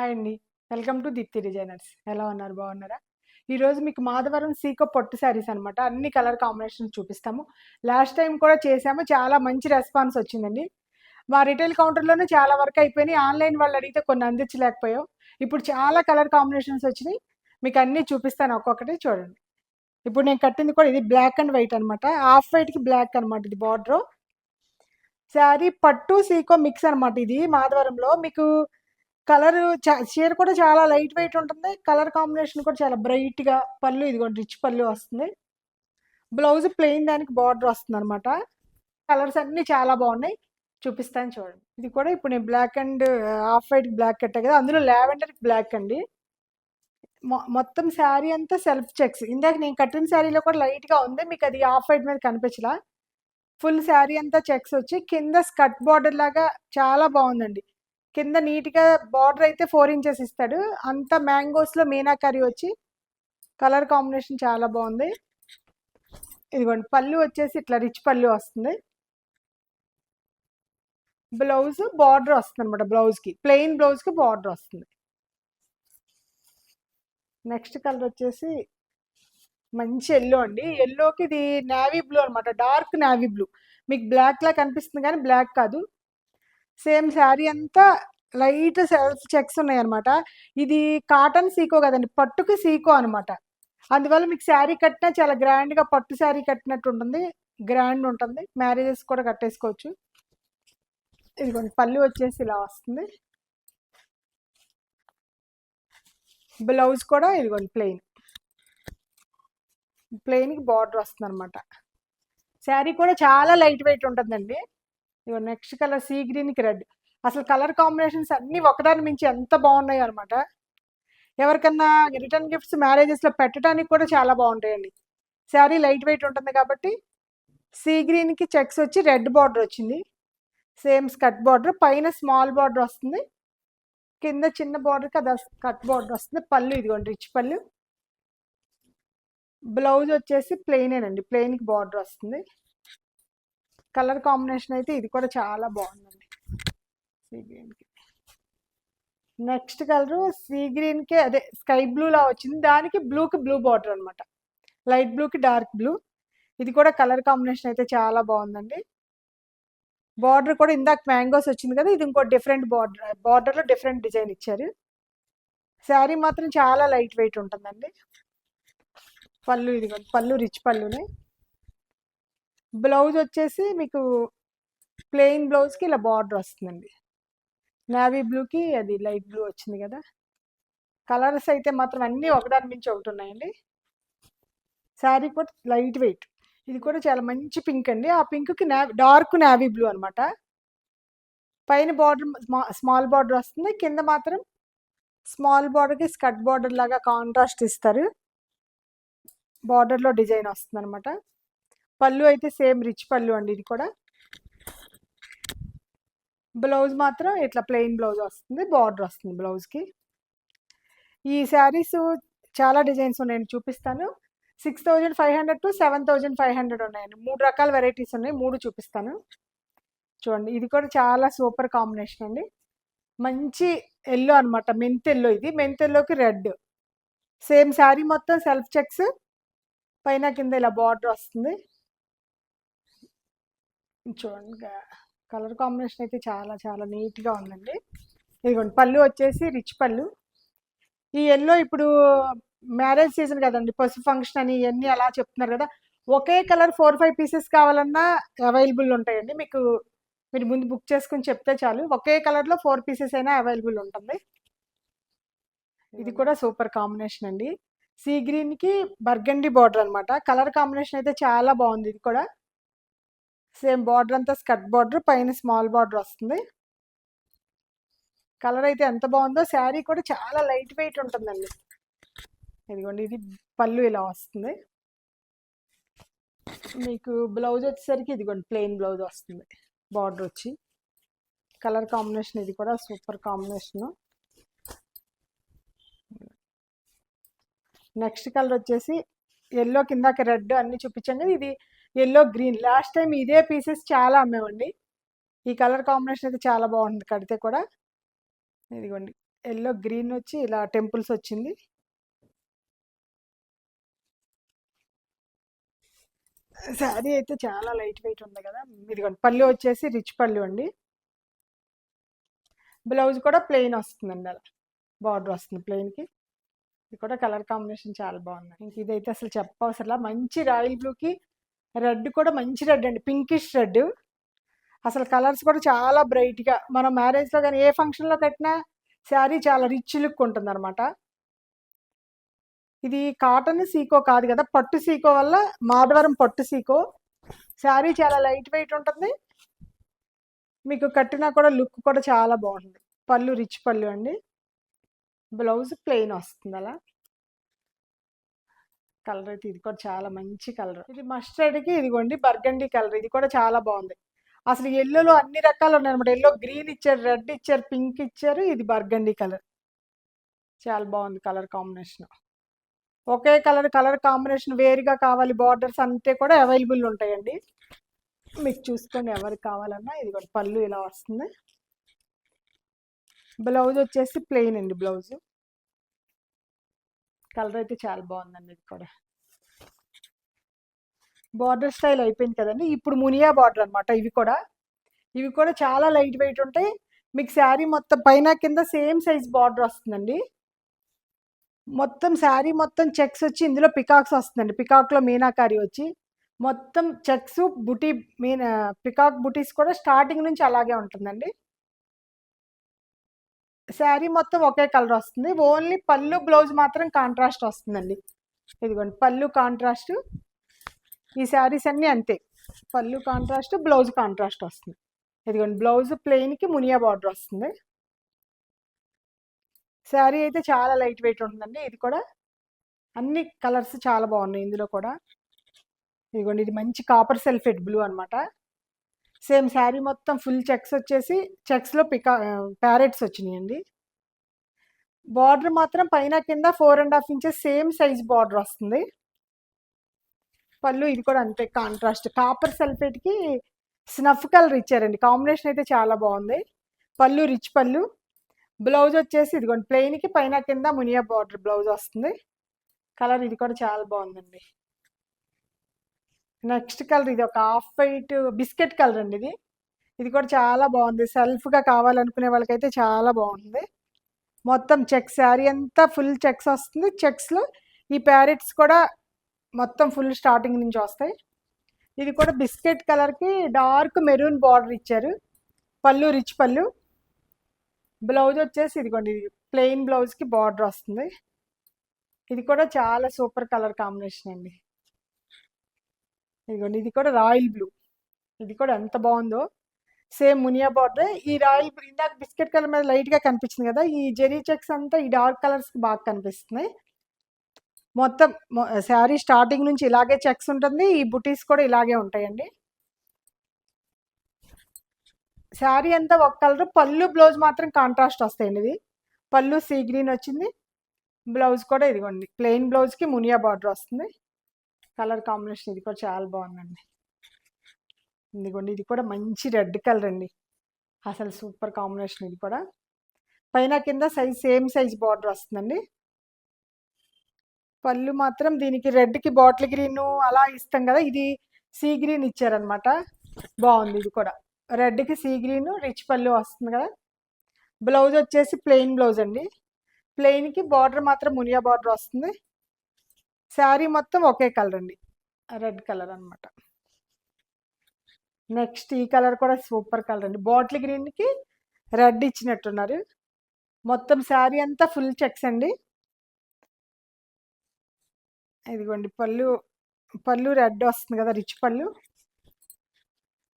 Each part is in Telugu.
హాయ్ అండి. Welcome to Deepti designers. ఎలా ఉన్నారు? బాగున్నారా? ఈరోజు మీకు మాధవరం సీకో పట్టు శారీస్ అనమాట. అన్ని కలర్ కాంబినేషన్స్ చూపిస్తాము. లాస్ట్ టైం కూడా చేసాము. చాలా మంచి రెస్పాన్స్ వచ్చిందండి. మా రిటైల్ కౌంటర్‌లోనే చాలా వరకు అయిపోయినాయి. ఆన్‌లైన్ వాళ్ళు అడిగితే కొన్ని అందించలేకపోయాం. ఇప్పుడు చాలా కలర్ కాంబినేషన్స్ వచ్చినాయి. మీకు అన్నీ చూపిస్తాను ఒక్కొక్కటి చూడండి. ఇప్పుడు నేను కట్టింది కూడా ఇది బ్లాక్ అండ్ వైట్ అనమాట. హాఫ్ వైట్‌కి బ్లాక్ అనమాట ఇది బార్డరు. శారీ పట్టు సీకో మిక్స్ అనమాట ఇది మాధవరంలో. మీకు కలరు చీర కూడా చాలా లైట్ వెయిట్ ఉంటుంది. కలర్ కాంబినేషన్ కూడా చాలా బ్రైట్‌గా పళ్ళు ఇదిగోండి రిచ్ పళ్ళు వస్తుంది. బ్లౌజ్ ప్లెయిన్ దానికి బార్డర్ వస్తుందనమాట. కలర్స్ అన్నీ చాలా బాగున్నాయి. చూపిస్తాను చూడండి. ఇది కూడా ఇప్పుడు నేను black and half white black కట్టా కదా! అందులో లావెండర్ బ్లాక్ అండి. మొత్తం శారీ అంతా సెల్ఫ్ చెక్స్. ఇందాక నేను కట్టిన శారీలో కూడా లైట్‌గా ఉంది. మీకు అది హాఫ్ వైట్ మీద కనిపించలా. ఫుల్ శారీ అంతా చెక్స్ వచ్చి కింద స్కర్ట్ బార్డర్ లాగా చాలా బాగుందండి. కింద నీట్‌గా బార్డర్ అయితే 4 ఇంచెస్ ఇస్తాడు. అంతా మ్యాంగోస్‌లో మీనాకరీ వచ్చి కలర్ కాంబినేషన్ చాలా బాగుంది. ఇదిగోండి పళ్ళు వచ్చేసి ఇట్లా రిచ్ పళ్ళు వస్తుంది. బ్లౌజ్ బార్డర్ వస్తుంది అనమాట. బ్లౌజ్కి ప్లెయిన్ బ్లౌజ్కి బార్డర్ వస్తుంది. నెక్స్ట్ కలర్ వచ్చేసి మంచి ఎల్లో అండి. ఎల్లోకి ఇది నేవీ బ్లూ అనమాట. Dark navy blue. మీకు బ్లాక్ లా కనిపిస్తుంది కానీ బ్లాక్ కాదు. సేమ్ శారీ అంతా లైట్ సెల్ఫ్ చెక్స్ ఉన్నాయి అనమాట. ఇది కాటన్ సీకో కదండి, పట్టుకి సీకో అనమాట. అందువల్ల మీకు శారీ కట్టినా చాలా గ్రాండ్గా పట్టు శారీ కట్టినట్టు ఉంటుంది. గ్రాండ్ ఉంటుంది. మ్యారేజెస్ కూడా కట్టేసుకోవచ్చు. ఇదిగోండి పళ్ళు వచ్చేసి ఇలా వస్తుంది. బ్లౌజ్ కూడా ఇదిగోండి ప్లెయిన్కి బార్డర్ వస్తుంది అనమాట. శారీ కూడా చాలా లైట్ వెయిట్ ఉంటుందండి. ఇదిగో నెక్స్ట్ కలర్ సీ గ్రీన్కి రెడ్. అసలు కలర్ కాంబినేషన్స్ అన్నీ ఒకదాని మించి ఎంత బాగున్నాయి అనమాట. ఎవరికన్నా రిటర్న్ గిఫ్ట్స్ మ్యారేజెస్లో పెట్టడానికి కూడా చాలా బాగుంటాయండి. శారీ లైట్ వెయిట్ ఉంటుంది కాబట్టి సీ గ్రీన్కి చెక్స్ వచ్చి రెడ్ బార్డర్ వచ్చింది. సేమ్ స్కర్ట్ బార్డర్ పైన స్మాల్ బార్డర్ వస్తుంది. కింద చిన్న బార్డర్కి అది కట్ బార్డర్ వస్తుంది. పళ్ళు ఇదిగోండి రిచ్ పళ్ళు. బ్లౌజ్ వచ్చేసి ప్లెయినేనండి. ప్లెయిన్కి బార్డర్ వస్తుంది. కలర్ కాంబినేషన్ అయితే ఇది కూడా చాలా బాగుందండి. సీ గ్రీన్కి నెక్స్ట్ కలరు సీ గ్రీన్కి అదే స్కై బ్లూలా వచ్చింది. దానికి బ్లూకి బ్లూ బార్డర్ అనమాట. లైట్ బ్లూకి డార్క్ బ్లూ. ఇది కూడా కలర్ కాంబినేషన్ అయితే చాలా బాగుందండి. బార్డర్ కూడా ఇందాక మ్యాంగోస్ వచ్చింది కదా, ఇది ఇంకో డిఫరెంట్ బార్డర్. బార్డర్లో డిఫరెంట్ డిజైన్ ఇచ్చారు. శారీ మాత్రం చాలా లైట్ వెయిట్ ఉంటుందండి. పళ్ళు ఇదిగోండి పళ్ళు రిచ్ పళ్ళునే. బ్లౌజ్ వచ్చేసి మీకు ప్లెయిన్ బ్లౌజ్కి ఇలా బార్డర్ వస్తుందండి. నేవీ బ్లూకి అది లైట్ బ్లూ వచ్చింది కదా. కలర్స్ అయితే మాత్రం అన్నీ ఒకదాని మించి ఒకటి ఉన్నాయండి. శారీ కూడా లైట్ వెయిట్. ఇది కూడా చాలా మంచి పింక్ అండి. ఆ పింక్కి డార్క్ నేవీ బ్లూ అనమాట. పైన బార్డర్ స్మాల్ బార్డర్ వస్తుంది. కింద మాత్రం స్మాల్ బార్డర్కి స్కర్ట్ బార్డర్ లాగా కాంట్రాస్ట్ ఇస్తారు. బార్డర్లో డిజైన్ వస్తుంది అనమాట. పళ్ళు అయితే సేమ్ రిచ్ పళ్ళు అండి. ఇది కూడా బ్లౌజ్ మాత్రం ఇట్లా ప్లెయిన్ బ్లౌజ్ వస్తుంది. బార్డర్ వస్తుంది బ్లౌజ్కి. ఈ శారీస్ చాలా డిజైన్స్ ఉన్నాయండి, చూపిస్తాను. 6500 to 7500 ఉన్నాయండి. 3 రకాల వెరైటీస్ ఉన్నాయి. 3 చూపిస్తాను చూడండి. ఇది కూడా చాలా సూపర్ కాంబినేషన్ అండి. మంచి ఎల్లో అనమాట. మెంతెల్లో. ఇది మెంతెల్లోకి రెడ్. సేమ్ శారీ మొత్తం సెల్ఫ్ చెక్స్. పైన కింద ఇలా బార్డర్ వస్తుంది చూడండి. కలర్ కాంబినేషన్ అయితే చాలా చాలా నీట్గా ఉందండి. ఇదిగోండి పళ్ళు వచ్చేసి రిచ్ పళ్ళు. ఈ ఎల్లో ఇప్పుడు మ్యారేజ్ సీజన్ కదండి, పసుపు ఫంక్షన్ అని ఇవన్నీ అలా చెప్తున్నారు కదా. ఒకే కలర్ 4-5 పీసెస్ కావాలన్నా అవైలబుల్ ఉంటాయండి. మీరు ముందు బుక్ చేసుకుని చెప్తే చాలు. ఒకే కలర్లో 4 పీసెస్ అయినా అవైలబుల్ ఉంటుంది. ఇది కూడా సూపర్ కాంబినేషన్ అండి. సీ గ్రీన్కి బర్గండి బార్డర్ అనమాట. కలర్ కాంబినేషన్ అయితే చాలా బాగుంది. ఇది కూడా సేమ్ బార్డర్ అంతా స్కర్ట్ బార్డర్, పైన స్మాల్ బార్డర్ వస్తుంది. కలర్ అయితే ఎంత బాగుందో. శారీ కూడా చాలా లైట్ వెయిట్ ఉంటుందండి. ఇదిగోండి ఇది పళ్ళు ఇలా వస్తుంది. మీకు బ్లౌజ్ వచ్చేసరికి ఇదిగోండి ప్లెయిన్ బ్లౌజ్ వస్తుంది. బార్డర్ వచ్చి కలర్ కాంబినేషన్ ఇది కూడా సూపర్ కాంబినేషన్. నెక్స్ట్ కలర్ వచ్చేసి ఎల్లో, కిందాక రెడ్ అన్ని చూపించండి. ఇది ఎల్లో గ్రీన్. లాస్ట్ టైం ఇదే పీసెస్ చాలా అమ్మేవండి. ఈ కలర్ కాంబినేషన్ అయితే చాలా బాగుంది కడితే కూడా. ఇదిగోండి ఎల్లో గ్రీన్ వచ్చి ఇలా టెంపుల్స్ వచ్చింది. శారీ అయితే చాలా లైట్ వెయిట్ ఉంది కదా. ఇదిగోండి పళ్ళు వచ్చేసి రిచ్ పళ్ళు అండి. బ్లౌజ్ కూడా ప్లెయిన్ వస్తుందండి, అలా బార్డర్ వస్తుంది ప్లెయిన్కి. ఇది కూడా కలర్ కాంబినేషన్ చాలా బాగుంది. ఇంక ఇదైతే అసలు చెప్పవసరలా, మంచి రాయల్ బ్లూకి రెడ్ కూడా మంచి రెడ్ అండి, పింకిష్ రెడ్. అసలు కలర్స్ కూడా చాలా బ్రైట్గా, మనం మ్యారేజ్లో కానీ ఏ ఫంక్షన్లో కట్టినా శారీ చాలా రిచ్ లుక్ ఉంటుంది అనమాట. ఇది కాటన్ సీకో కాదు కదా, పట్టు సీకో వల్ల మాధవరం పట్టు సీకో. శారీ చాలా లైట్ వెయిట్ ఉంటుంది, మీకు కట్టినా కూడా లుక్ కూడా చాలా బాగుంటుంది. పళ్ళు రిచ్ పళ్ళు అండి, బ్లౌజ్ ప్లెయిన్ వస్తుంది అలా. కలర్ అయితే ఇది కూడా చాలా మంచి కలర్. ఇది మస్టర్డ్కి ఇదిగోండి బర్గండీ కలర్, ఇది కూడా చాలా బాగుంది. అసలు ఎల్లోలో అన్ని రకాలు ఉన్నాయి అనమాట. ఎల్లో గ్రీన్ ఇచ్చారు, రెడ్ ఇచ్చారు, పింక్ ఇచ్చారు, ఇది బర్గండీ కలర్. చాలా బాగుంది కలర్ కాంబినేషన్. ఒకే కలర్ కాంబినేషన్ వేరుగా కావాలి బార్డర్స్ అంటే కూడా అవైలబుల్ ఉంటాయండి. మీకు చూసుకోండి ఎవరికి కావాలన్నా. ఇది కూడా పళ్ళు ఇలా వస్తుంది. బ్లౌజ్ వచ్చేసి ప్లెయిన్ అండి బ్లౌజ్. కలర్ అయితే చాలా బాగుందండి. ఇది కూడా బార్డర్ స్టైల్ అయిపోయింది కదండి. ఇప్పుడు మునియా బార్డర్ అనమాట. ఇవి కూడా చాలా లైట్ వెయిట్ ఉంటాయి. మీకు శారీ మొత్తం పైన కింద సేమ్ సైజ్ బార్డర్ వస్తుందండి. మొత్తం శారీ మొత్తం చెక్స్ వచ్చి ఇందులో పికాక్స్ వస్తుందండి. పికాక్లో మీనాకారి వచ్చి మొత్తం చెక్స్ బుటీ పికాక్ బుటీస్ కూడా స్టార్టింగ్ నుంచి అలాగే ఉంటుందండి. శారీ మొత్తం ఒకే కలర్ వస్తుంది. ఓన్లీ పళ్ళు బ్లౌజ్ మాత్రం కాంట్రాస్ట్ వస్తుందండి. ఇదిగోండి పళ్ళు కాంట్రాస్ట్. ఈ శారీస్ అన్నీ అంతే, పళ్ళు కాంట్రాస్ట్ బ్లౌజ్ కాంట్రాస్ట్ వస్తుంది. ఇదిగోండి బ్లౌజ్ ప్లెయిన్కి మునియా బార్డర్ వస్తుంది. శారీ అయితే చాలా లైట్ వెయిట్ ఉంటుందండి. ఇది కూడా అన్ని కలర్స్ చాలా బాగున్నాయి ఇందులో కూడా. ఇదిగోండి ఇది మంచి కాపర్ సల్ఫేట్ బ్లూ అనమాట. సేమ్ శారీ మొత్తం ఫుల్ చెక్స్ వచ్చేసి చెక్స్లో ప్యారెట్స్ వచ్చినాయండి. బార్డర్ మాత్రం పైన కింద 4.5 ఇంచెస్ సేమ్ సైజ్ బార్డర్ వస్తుంది. పళ్ళు ఇది కూడా అంతే కాంట్రాస్ట్ కాపర్ సల్ఫేట్కి స్నఫ్ కలర్ ఇచ్చారండి. కాంబినేషన్ అయితే చాలా బాగుంది. పళ్ళు రిచ్ పళ్ళు. బ్లౌజ్ వచ్చేసి ఇదిగోండి ప్లెయిన్కి పైన కింద మునియా బార్డర్ బ్లౌజ్ వస్తుంది. కలర్ ఇది కూడా చాలా బాగుందండి. నెక్స్ట్ కలర్ ఇది ఒక ఆఫ్ వైట్ బిస్కెట్ కలర్ అండి. ఇది కూడా చాలా బాగుంది. సెల్ఫ్గా కావాలనుకునే వాళ్ళకైతే చాలా బాగుంటుంది. మొత్తం చెక్స్ శారీ అంతా ఫుల్ చెక్స్ వస్తుంది. చెక్స్లో ఈ ప్యారెట్స్ కూడా మొత్తం ఫుల్ స్టార్టింగ్ నుంచి వస్తాయి. ఇది కూడా బిస్కెట్ కలర్కి డార్క్ మెరూన్ బార్డర్ ఇచ్చారు. పళ్ళు రిచ్ పళ్ళు. బ్లౌజ్ వచ్చేసి ఇదిగోండి ప్లెయిన్ బ్లౌజ్కి బార్డర్ వస్తుంది. ఇది కూడా చాలా సూపర్ కలర్ కాంబినేషన్ అండి. ఇదిగోండి ఇది కూడా రాయల్ బ్లూ. ఇది కూడా ఎంత బాగుందో, సేమ్ మునియా బార్డర్. ఈ రాయల్ బ్లూ ఇందాక బిస్కెట్ కలర్ మీద లైట్గా కనిపించింది కదా, ఈ జెరీ చెక్స్ అంతా ఈ డార్క్ కలర్స్కి బాగా కనిపిస్తున్నాయి. మొత్తం శారీ స్టార్టింగ్ నుంచి ఇలాగే చెక్స్ ఉంటుంది. ఈ బుటీస్ కూడా ఇలాగే ఉంటాయండి. శారీ అంతా ఒక కలర్, పళ్ళు బ్లౌజ్ మాత్రం కాంట్రాస్ట్ వస్తాయండి. ఇది పళ్ళు సీ గ్రీన్ వచ్చింది, బ్లౌజ్ కూడా ఇదిగోండి ప్లెయిన్ బ్లౌజ్కి మునియా బార్డర్ వస్తుంది. కలర్ కాంబినేషన్ ఇది కూడా చాలా బాగుందండి. ఇదిగోండి ఇది కూడా మంచి రెడ్ కలర్ అండి, అసలు సూపర్ కాంబినేషన్. ఇది కూడా పైన కింద సేమ్ సైజ్ బార్డర్ వస్తుందండి. పళ్ళు మాత్రం దీనికి రెడ్కి బాటిల్ గ్రీన్ అలా ఇస్తాం కదా, ఇది సీ గ్రీన్ ఇచ్చారనమాట. బాగుంది. ఇది కూడా రెడ్కి సీ గ్రీన్ రిచ్ పళ్ళు వస్తుంది కదా. బ్లౌజ్ వచ్చేసి ప్లెయిన్ బ్లౌజ్ అండి. ప్లెయిన్కి బార్డర్ మాత్రం మునియా బార్డర్ వస్తుంది. శారీ మొత్తం ఒకే కలర్ అండి, రెడ్ కలర్ అనమాట. నెక్స్ట్ ఈ కలర్ కూడా సూపర్ కలర్ అండి. బాటిల్ గ్రీన్కి రెడ్ ఇచ్చినట్టున్నారు. మొత్తం శారీ అంతా ఫుల్ చెక్స్ అండి. ఇదిగోండి పళ్ళు రెడ్ వస్తుంది కదా, రిచ్ పళ్ళు.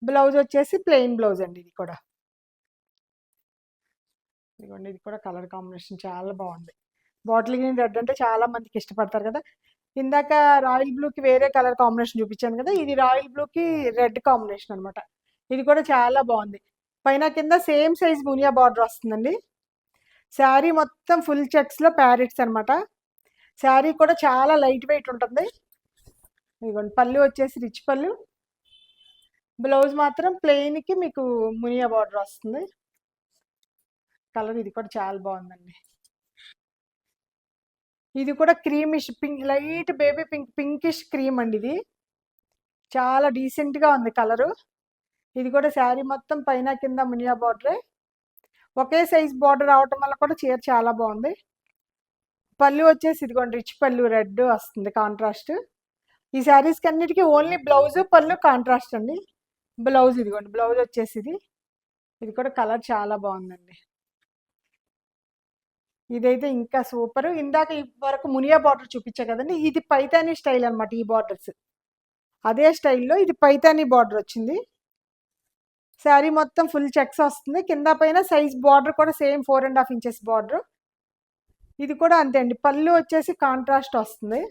బ్లౌజ్ వచ్చేసి ప్లెయిన్ బ్లౌజ్ అండి. ఇది కూడా ఇదిగోండి ఇది కూడా కలర్ కాంబినేషన్ చాలా బాగుంది. బాటిల్ గ్రీన్ రెడ్ అంటే చాలా మందికి ఇష్టపడతారు కదా. ఇందాక రాయల్ బ్లూకి వేరే కలర్ కాంబినేషన్ చూపించాను కదా, ఇది రాయల్ బ్లూకి రెడ్ కాంబినేషన్ అనమాట. ఇది కూడా చాలా బాగుంది. పైన కింద సేమ్ సైజ్ మునియా బార్డర్ వస్తుందండి. శారీ మొత్తం ఫుల్ చెక్స్లో ప్యారెట్స్ అనమాట. శారీ కూడా చాలా లైట్ వెయిట్ ఉంటుంది. ఇదిగోండి పళ్ళు వచ్చేసి రిచ్ పళ్ళు. బ్లౌజ్ మాత్రం ప్లెయిన్కి మీకు మునియా బార్డర్ వస్తుంది. కలర్ ఇది కూడా చాలా బాగుందండి. ఇది కూడా creamish pink, light baby pinkish cream అండి. ఇది చాలా డీసెంట్గా ఉంది కలరు. ఇది కూడా శారీ మొత్తం పైన కింద మునియా బార్డరే. ఒకే సైజ్ బార్డర్ రావటం వల్ల కూడా చీర చాలా బాగుంది. పళ్ళు వచ్చేసి ఇదిగోండి రిచ్ పళ్ళు, రెడ్ వస్తుంది కాంట్రాస్ట్. ఈ శారీస్కి అన్నిటికీ ఓన్లీ బ్లౌజ్ పళ్ళు కాంట్రాస్ట్ అండి. బ్లౌజ్ ఇదిగోండి, బ్లౌజ్ వచ్చేసి ఇది కూడా కలర్ చాలా బాగుందండి. ఇదైతే ఇంకా సూపర్. ఇందాక వరకు మునియా బార్డర్ చూపించా కదండి, ఇది పైతానీ స్టైల్ అనమాట. ఈ బార్డర్స్ అదే స్టైల్లో ఇది పైతానీ బార్డర్ వచ్చింది. శారీ మొత్తం ఫుల్ చెక్స్ వస్తుంది. కింద పైన సైజ్ బార్డర్ కూడా సేమ్ 4.5 ఇంచెస్ బార్డర్. ఇది కూడా అంతే అండి. పళ్ళు వచ్చేసి కాంట్రాస్ట్ వస్తుంది.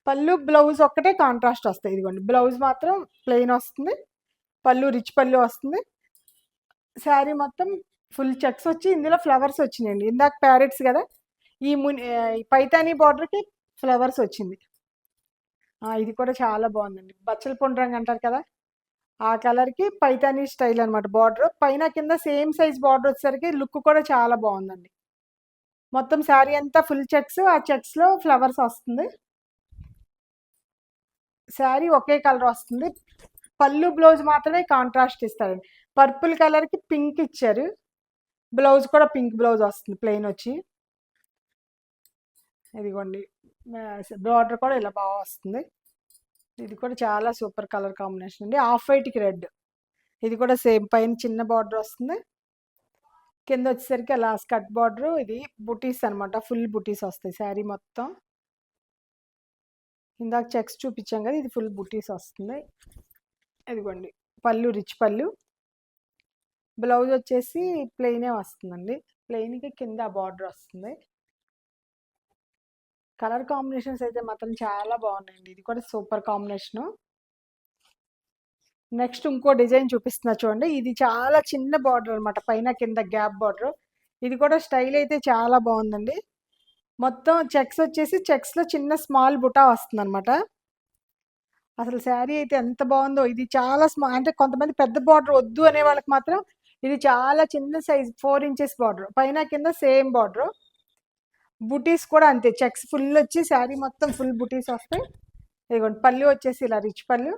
పళ్ళు బ్లౌజ్ ఒక్కటే కాంట్రాస్ట్ వస్తాయి. ఇదిగోండి బ్లౌజ్ మాత్రం ప్లెయిన్ వస్తుంది, పళ్ళు రిచ్ పళ్ళు వస్తుంది. శారీ మొత్తం ఫుల్ చెక్స్ వచ్చి ఇందులో ఫ్లవర్స్ వచ్చినాయండి. ఇందాక ప్యారెట్స్ కదా, ఈ పైతానీ బార్డర్కి ఫ్లవర్స్ వచ్చింది. ఇది కూడా చాలా బాగుందండి. బచ్చల పొండు రంగు అంటారు కదా, ఆ కలర్కి పైతానీ స్టైల్ అనమాట బార్డర్. పైన కింద సేమ్ సైజ్ బార్డర్ వచ్చేసరికి లుక్ కూడా చాలా బాగుందండి. మొత్తం శారీ అంతా ఫుల్ చెక్స్, ఆ చెక్స్లో ఫ్లవర్స్ వస్తుంది. శారీ ఒకే కలర్ వస్తుంది. పళ్ళు బ్లౌజ్ మాత్రమే కాంట్రాస్ట్ ఇస్తారండి. పర్పుల్ కలర్కి పింక్ ఇచ్చారు. బ్లౌజ్ కూడా పింక్ బ్లౌజ్ వస్తుంది ప్లెయిన్ వచ్చి. ఇదిగోండి బార్డర్ కూడా ఇలా బాగా వస్తుంది. ఇది కూడా చాలా సూపర్ కలర్ కాంబినేషన్ అండి. ఆఫ్ వైట్కి రెడ్. ఇది కూడా సేమ్ పైన చిన్న బార్డర్ వస్తుంది, కింద వచ్చేసరికి అలా స్కర్ట్ బార్డర్. ఇది బుటీస్ అనమాట, ఫుల్ బుటీస్ వస్తాయి శారీ మొత్తం. ఇందాక చెక్స్ చూపించాం కదా, ఇది ఫుల్ బుటీస్ వస్తుంది. ఇదిగోండి పళ్ళు రిచ్ పళ్ళు. బ్లౌజ్ వచ్చేసి ప్లెయినే వస్తుందండి. ప్లెయిన్కి కింద బార్డర్ వస్తుంది. కలర్ కాంబినేషన్స్ అయితే మాత్రం చాలా బాగున్నాయండి. ఇది కూడా సూపర్ కాంబినేషను. నెక్స్ట్ ఇంకో డిజైన్ చూపిస్తున్నా చూడండి. ఇది చాలా చిన్న బార్డర్ అనమాట, పైన కింద గ్యాప్ బార్డర్. ఇది కూడా స్టైల్ అయితే చాలా బాగుందండి. మొత్తం చెక్స్ వచ్చేసి చెక్స్లో చిన్న స్మాల్ బుటా వస్తుంది అనమాట. అసలు శారీ అయితే ఎంత బాగుందో. ఇది చాలా అంటే కొంతమంది పెద్ద బార్డర్ వద్దు అనే వాళ్ళకి మాత్రం ఇది చాలా చిన్న సైజ్ 4 ఇంచెస్ బార్డర్, పైన కింద సేమ్ బార్డర్. బుటీస్ కూడా అంతే, చెక్స్ ఫుల్ వచ్చి శారీ మొత్తం ఫుల్ బుటీస్ వస్తాయి. ఇదిగోండి పళ్ళు వచ్చేసి ఇలా రిచ్ పళ్ళు.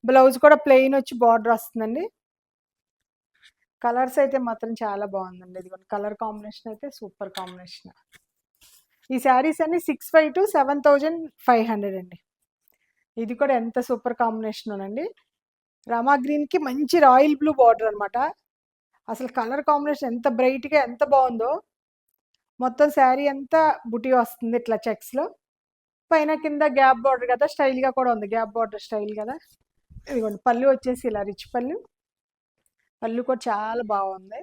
బ్లౌజ్ కూడా ప్లెయిన్ వచ్చి బార్డర్ వస్తుందండి. కలర్స్ అయితే మాత్రం చాలా బాగుందండి. ఇదిగోండి కలర్ కాంబినేషన్ అయితే సూపర్ కాంబినేషన్. ఈ శారీస్ అన్ని 6,500 to 7,500 అండి. ఇది కూడా ఎంత సూపర్ కాంబినేషన్ అండి. రామా గ్రీన్కి మంచి రాయల్ బ్లూ బార్డర్ అనమాట. అసలు కలర్ కాంబినేషన్ ఎంత బ్రైట్గా ఎంత బాగుందో. మొత్తం శారీ అంతా బుటీ వస్తుంది ఇట్లా చెక్స్లో. పైన కింద గ్యాప్ బార్డర్ కదా, స్టైల్గా కూడా ఉంది, గ్యాప్ బార్డర్ స్టైల్ కదా. ఇదిగోండి పళ్ళు వచ్చేసి ఇలా రిచ్ పళ్ళు. పళ్ళు కూడా చాలా బాగుంది.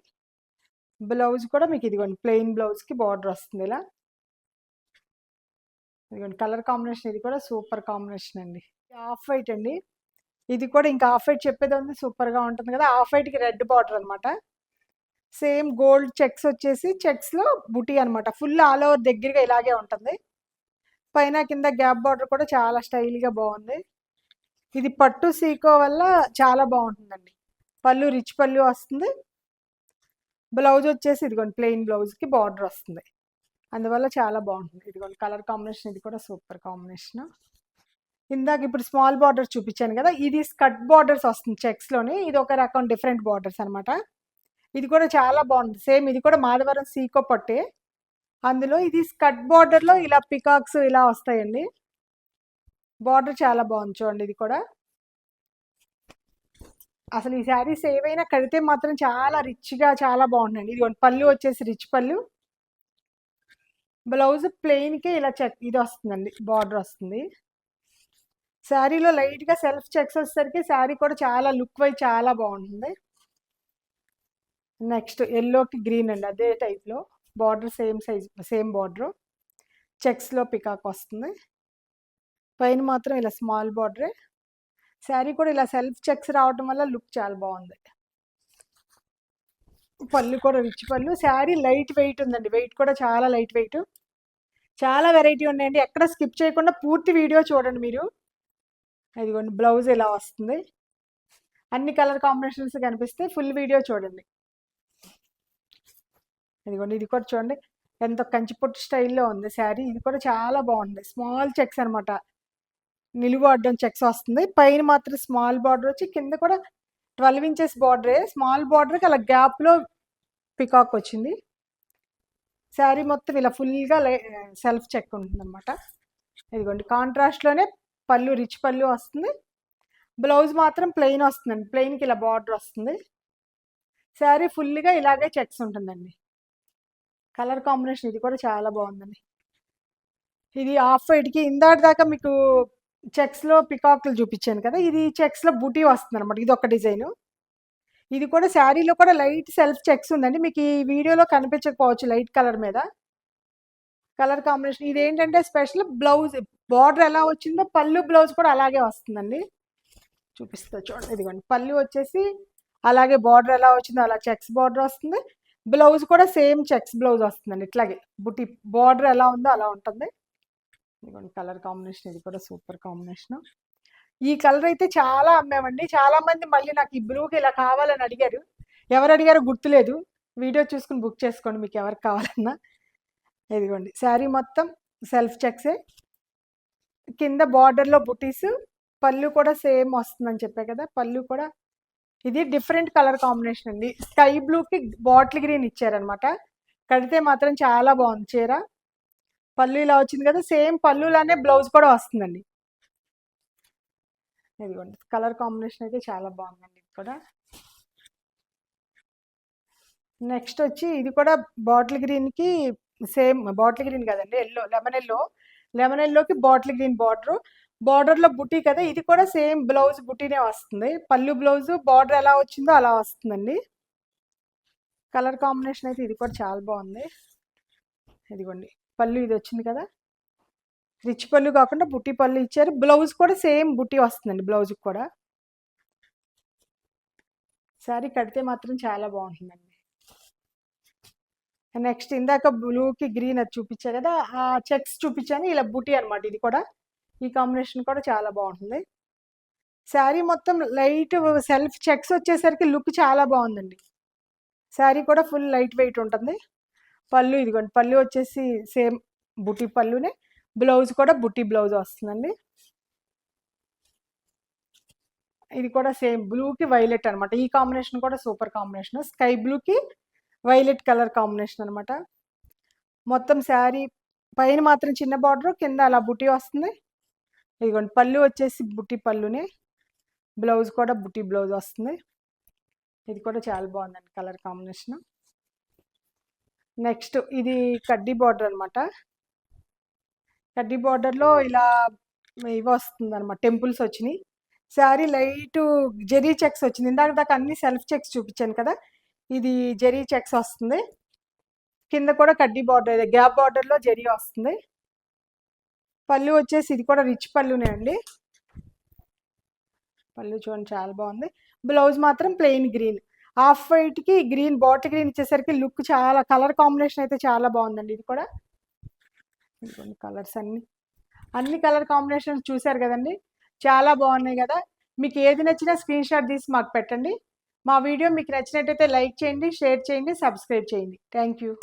బ్లౌజ్ కూడా మీకు ఇదిగోండి ప్లెయిన్ బ్లౌజ్కి బార్డర్ వస్తుంది ఇలా. ఇదిగోండి కలర్ కాంబినేషన్ ఇది కూడా సూపర్ కాంబినేషన్ అండి. ఆఫ్ వైట్ అండి. ఇది కూడా ఇంకా ఆఫ్ వైట్ చెప్పేది ఉంది, సూపర్గా ఉంటుంది కదా. ఆఫ్ వైట్కి రెడ్ బార్డర్ అనమాట. సేమ్ గోల్డ్ చెక్స్ వచ్చేసి చెక్స్లో బుటీ అనమాట. ఫుల్ ఆల్ ఓవర్ దగ్గరగా ఇలాగే ఉంటుంది. పైన కింద గ్యాప్ బార్డర్ కూడా చాలా స్టైల్గా బాగుంది. ఇది పట్టు సీకో వల్ల చాలా బాగుంటుందండి. పళ్ళు రిచ్ పళ్ళు వస్తుంది. బ్లౌజ్ వచ్చేసి ఇదిగోండి ప్లెయిన్ బ్లౌజ్కి బార్డర్ వస్తుంది, అందువల్ల చాలా బాగుంటుంది. ఇదిగోండి కలర్ కాంబినేషన్ ఇది కూడా సూపర్ కాంబినేషన్. ఇందాక ఇప్పుడు స్మాల్ బార్డర్ చూపించాను కదా, ఇది స్కర్ట్ బార్డర్స్ వస్తుంది చెక్స్లోని. ఇది ఒక రకం డిఫరెంట్ బార్డర్స్ అనమాట. ఇది కూడా చాలా బాగుంది. సేమ్ ఇది కూడా మాధవరం సీకో పట్టే. అందులో ఇది స్కర్ట్ బార్డర్లో ఇలా పికాక్స్ ఇలా వస్తాయండి. బార్డర్ చాలా బాగుంది చూడండి. ఇది కూడా అసలు ఈ శారీస్ ఏవైనా కడితే మాత్రం చాలా రిచ్గా చాలా బాగుంటుంది. ఇది పళ్ళు వచ్చేసి రిచ్ పళ్ళు. బ్లౌజ్ ప్లెయిన్కే ఇలా చెక్ ఇది వస్తుందండి, బార్డర్ వస్తుంది. శారీలో లైట్గా సెల్ఫ్ చెక్స్ వచ్చేసరికి శారీ కూడా చాలా లుక్ వైజ్ చాలా బాగుంటుంది. నెక్స్ట్ ఎల్లోకి గ్రీన్ అండి, అదే టైప్లో border same size same border. చెక్స్లో పికాక్ వస్తుంది. పైన మాత్రం ఇలా స్మాల్ బార్డరే. శారీ కూడా ఇలా సెల్ఫ్ చెక్స్ రావడం వల్ల లుక్ చాలా బాగుంది. పళ్ళు కూడా రిచ్ పళ్ళు. శారీ లైట్ వెయిట్ ఉందండి, వెయిట్ కూడా చాలా లైట్ వెయిట్. చాలా వెరైటీ ఉన్నాయండి, ఎక్కడ స్కిప్ చేయకుండా పూర్తి వీడియో చూడండి మీరు. ఇదిగోండి బ్లౌజ్ ఇలా వస్తుంది. అన్ని కలర్ కాంబినేషన్స్ కనిపిస్తే ఫుల్ వీడియో చూడండి. ఇదిగోండి ఇది కూడా చూడండి ఎంత కంచిపొట్టు స్టైల్లో ఉంది శారీ. ఇది కూడా చాలా బాగుంది. స్మాల్ చెక్స్ అనమాట, నిలువు అడ్డం చెక్స్ వస్తుంది. పైన మాత్రం స్మాల్ బార్డర్ వచ్చి కింద కూడా 12 ఇంచెస్ బార్డరే. స్మాల్ బార్డర్కి అలా గ్యాప్లో పికాక్ వచ్చింది. శారీ మొత్తం ఇలా ఫుల్గా సెల్ఫ్ చెక్ ఉంటుంది అనమాట. ఇదిగోండి కాంట్రాస్ట్లోనే పళ్ళు, రిచ్ పళ్ళు వస్తుంది. బ్లౌజ్ మాత్రం ప్లెయిన్ వస్తుందండి, ప్లెయిన్కి ఇలా బార్డర్ వస్తుంది. శారీ ఫుల్గా ఇలాగే చెక్స్ ఉంటుందండి. కలర్ కాంబినేషన్ ఇది కూడా చాలా బాగుందండి. ఇది ఆఫ్ వైట్కి ఇందాటి దాకా మీకు చెక్స్లో పికాక్లు చూపించాను కదా, ఇది చెక్స్లో బూటీ వస్తుంది అనమాట. ఇది ఒక డిజైను. ఇది కూడా శారీలో కూడా లైట్ సెల్ఫ్ చెక్స్ ఉందండి. మీకు ఈ వీడియోలో కనిపించకపోవచ్చు లైట్ కలర్ మీద. కలర్ కాంబినేషన్ ఇది ఏంటంటే స్పెషల్ బ్లౌజ్ బార్డర్ ఎలా వచ్చిందో పళ్ళు బ్లౌజ్ కూడా అలాగే వస్తుందండి. చూపిస్తా చూడండి. ఇదిగోండి పళ్ళు వచ్చేసి అలాగే బార్డర్ ఎలా వచ్చిందో అలా చెక్స్ బార్డర్ వస్తుంది. బ్లౌజ్ కూడా సేమ్ చెక్స్ బ్లౌజ్ వస్తుందండి. ఇట్లాగే బుట్టి బార్డర్ ఎలా ఉందో అలా ఉంటుంది. ఇదిగోండి కలర్ కాంబినేషన్ ఇది కూడా సూపర్ కాంబినేషన్. ఈ కలర్ అయితే చాలా అమ్మామండి. చాలా మంది మళ్ళీ నాకు ఈ బ్లూకి ఇలా కావాలని అడిగారు. ఎవరు అడిగారో గుర్తులేదు. వీడియో చూసుకుని బుక్ చేసుకోండి మీకు ఎవరికి కావాలన్నా. ఇదిగోండి శారీ మొత్తం సెల్ఫ్ చెక్సే, కింద బార్డర్లో బుటీస్, పళ్ళు కూడా సేమ్ వస్తుందని చెప్పా కదా. పళ్ళు కూడా ఇది డిఫరెంట్ కలర్ కాంబినేషన్ అండి. స్కై బ్లూకి బాటిల్ గ్రీన్ ఇచ్చారనమాట. కడితే మాత్రం చాలా బాగుంది చీర. పళ్ళు ఇలా వచ్చింది కదా, సేమ్ పళ్ళులానే బ్లౌజ్ కూడా వస్తుందండి. ఇదిగోండి కలర్ కాంబినేషన్ అయితే చాలా బాగుందండి. ఇది కూడా నెక్స్ట్ వచ్చి ఇది కూడా బాటిల్ గ్రీన్కి సేమ్, బాటిల్ గ్రీన్ కదండి, ఎల్లో, లెమన్ ఎల్లోకి బాటిల్ గ్రీన్ బార్డర్లో బుటీ కదా. ఇది కూడా సేమ్ బ్లౌజ్ బుటీనే వస్తుంది. పళ్ళు బ్లౌజ్ బార్డర్ ఎలా వచ్చిందో అలా వస్తుందండి. కలర్ కాంబినేషన్ అయితే ఇది కూడా చాలా బాగుంది. ఇదిగోండి పళ్ళు ఇది వచ్చింది కదా, రిచ్ పళ్ళు కాకుండా బుట్టి పళ్ళు ఇచ్చారు. బ్లౌజ్ కూడా సేమ్ బుట్టి వస్తుందండి బ్లౌజ్కి కూడా. శారీ కడితే మాత్రం చాలా బాగుంటుందండి. నెక్స్ట్ ఇందాక బ్లూకి గ్రీన్ అది చూపించా కదా, ఆ చెక్స్ చూపించాను. ఇలా బుటీ అనమాట. ఇది కూడా ఈ కాంబినేషన్ కూడా చాలా బాగుంటుంది. శారీ మొత్తం లైట్ సెల్ఫ్ చెక్స్ వచ్చేసరికి లుక్ చాలా బాగుందండి. శారీ కూడా ఫుల్ లైట్ వెయిట్ ఉంటుంది. పళ్ళు ఇదిగోండి పళ్ళు వచ్చేసి సేమ్ బుటీ పళ్ళునే, బ్లౌజ్ కూడా బుటీ బ్లౌజ్ వస్తుందండి. ఇది కూడా సేమ్ బ్లూకి వైలెట్ అనమాట. ఈ కాంబినేషన్ కూడా సూపర్ కాంబినేషన్. స్కై బ్లూకి వైలెట్ కలర్ కాంబినేషన్ అనమాట. మొత్తం శారీ పైన మాత్రం చిన్న బార్డర్, కింద అలా బుటీ వస్తుంది. ఇదిగోండి పళ్ళు వచ్చేసి బుట్టి పళ్ళునే, బ్లౌజ్ కూడా బుట్టి బ్లౌజ్ వస్తుంది. ఇది కూడా చాలా బాగుందండి కలర్ కాంబినేషన్. నెక్స్ట్ ఇది కడ్డీ బార్డర్ అనమాట. కడ్డీ బార్డర్లో ఇలా ఇవి వస్తుంది అనమాట, టెంపుల్స్ వచ్చినాయి. శారీ లైట్ జెరీ చెక్స్ వచ్చింది. ఇందాక దాకా అన్ని సెల్ఫ్ చెక్స్ చూపించాను కదా, ఇది జెరీ చెక్స్ వస్తుంది. కింద కూడా కడ్డీ బార్డర్, గ్యాప్ బార్డర్లో జెరీ వస్తుంది. పళ్ళు వచ్చేసి ఇది కూడా రిచ్ పళ్ళునే అండి. పళ్ళు చూడండి చాలా బాగుంది. బ్లౌజ్ మాత్రం ప్లెయిన్ గ్రీన్, ఆఫ్ వైట్కి గ్రీన్ బాటిల్ గ్రీన్ ఇచ్చేసరికి లుక్ చాలా, కలర్ కాంబినేషన్ అయితే చాలా బాగుందండి. ఇది కూడా ఇదిగోండి కలర్స్ అన్ని కలర్ కాంబినేషన్స్ చూసారు కదండి, చాలా బాగున్నాయి కదా. మీకు ఏది నచ్చినా స్క్రీన్ షాట్ తీసి మాకు పెట్టండి. మా వీడియో మీకు నచ్చినట్టయితే లైక్ చేయండి, షేర్ చేయండి, సబ్స్క్రైబ్ చేయండి. Thank you.